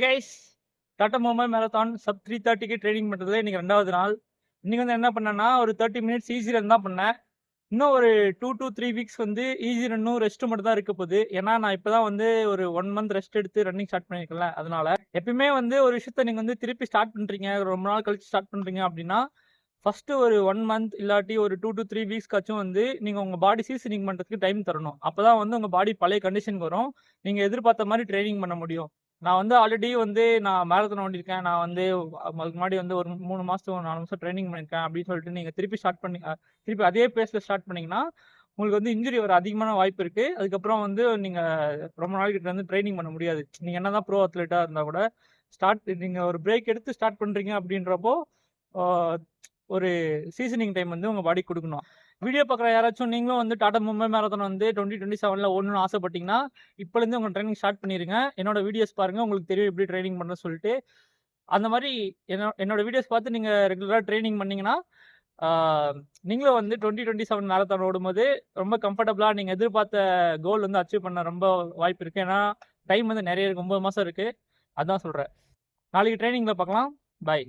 Guys, Tata Mumbai marathon sub 3:30க்கு training பண்ணுறதுல இன்னைக்கு 2வது நாள். இன்னைக்கு வந்து என்ன பண்ணேன்னா ஒரு 30 மினிட்ஸ் ஈஸி ரன் தான் பண்ணேன். இன்னும் ஒரு 2 to 3 வீக்ஸ் வந்து ஈஸி ரன்னும் ரெஸ்ட் மட்டும் தான் இருக்க போகுது. ஏன்னா நான் இப்பதான் வந்து ஒரு 1 மந்த் ரெஸ்ட் எடுத்து ரன்னிங் ஸ்டார்ட் பண்ணியிருக்கேன்ல, அதனால எப்பயுமே வந்து ஒரு விஷயத்த நீங்க வந்து திருப்பி ஸ்டார்ட் பண்றீங்க, ரொம்ப நாள் கழிச்சு ஸ்டார்ட் பண்றீங்க அப்படின்னா ஃபர்ஸ்ட் ஒரு 1 மந்த் இல்லாட்டி ஒரு 2 to 3 வீக்ஸ்க்காச்சும் வந்து நீங்க உங்க பாடி சீசனிங் பண்றதுக்கு டைம் தரணும். அப்பதான் வந்து உங்க பாடி பழைய கண்டிஷனுக்கு வரும். நீங்க எதிர்பார்த்த மாதிரி ட்ரைனிங் பண்ண முடியும். நான் வந்து ஆல்ரெடி வந்து நான் மேரத்தான் ஓடிருக்கேன். நான் வந்து அதுக்கு முன்னாடி வந்து ஒரு 3 மாசம் 4 மாசம் ட்ரைனிங் பண்ணியிருக்கேன் அப்படின்னு சொல்லிட்டு நீங்க திருப்பி ஸ்டார்ட் பண்ணி திருப்பி அதே பேஸ்ல ஸ்டார்ட் பண்ணீங்கன்னா உங்களுக்கு வந்து இன்ஜுரி வர அதிகமான வாய்ப்பு இருக்கு. அதுக்கப்புறம் வந்து நீங்க ரொம்ப நாளைக்கு வந்து ட்ரைனிங் பண்ண முடியாது. நீங்க என்னதான் ப்ரோ அத்லெட்டா இருந்தா கூட நீங்க ஒரு பிரேக் எடுத்து ஸ்டார்ட் பண்றீங்க அப்படின்றப்போ ஒரு சீசனிங் டைம் வந்து உங்க பாடி கொடுக்கணும். வீடியோ பார்க்குற யாராச்சும் நீங்களும் வந்து டாடா மும்பை மேரத்தான் வந்து 2027ல ஓடணும்னு ஆசைப்பட்டீங்கன்னா இப்போலேருந்து உங்கள் ட்ரைனிங் ஸ்டார்ட் பண்ணிடுங்க. என்னோட வீடியோஸ் பாருங்கள், உங்களுக்கு தெரியும் எப்படி ட்ரைனிங் பண்ணணும்னு சொல்லிட்டு. அந்த மாதிரி என்னோட வீடியோஸ் பார்த்து நீங்கள் ரெகுலராக ட்ரைனிங் பண்ணிங்கன்னா நீங்களும் வந்து 2027 மேரத்தான் ஓடும்போது ரொம்ப கம்ஃபர்டபுளாக நீங்கள் எதிர்பார்த்த கோல் வந்து அச்சீவ் பண்ண ரொம்ப வாய்ப்பு இருக்குது. ஏன்னா டைம் வந்து நிறைய இருக்குது, 9 மாதம் இருக்குது. அதான் சொல்கிறேன். நாளைக்கு ட்ரைனிங்கில் பார்க்கலாம். பாய்.